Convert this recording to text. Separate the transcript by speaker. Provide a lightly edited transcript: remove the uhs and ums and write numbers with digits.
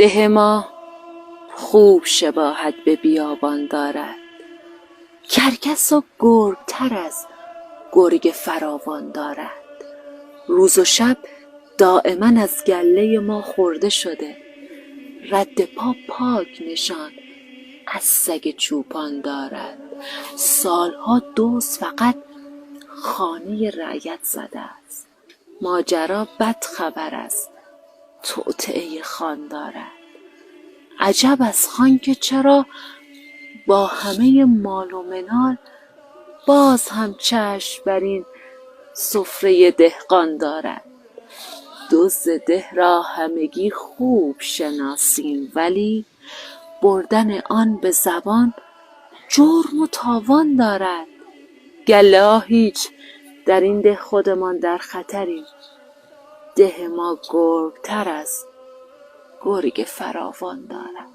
Speaker 1: ده ما خوب شباهت به بیابان دارد، کرکس و گرگتر از گرگ فراوان دارد. روز و شب دائما از گله ما خورده شده، رد پا پاک نشان از سگ چوپان دارد. سالها دزد فقط خانه رعیت زده است، ماجرا بد خبر است توطئه خان دارد. عجب از خان که چرا با همه مال و منال باز هم چشم بر این سفره دهقان دارد. دزد ده را همگی خوب شناسیم، ولی بردن آن به زبان جرم و تاوان دارد. گله ها هیچ، در این ده خودمان در خطریم، ده ما گرگتر از گرگ فراوان دارد.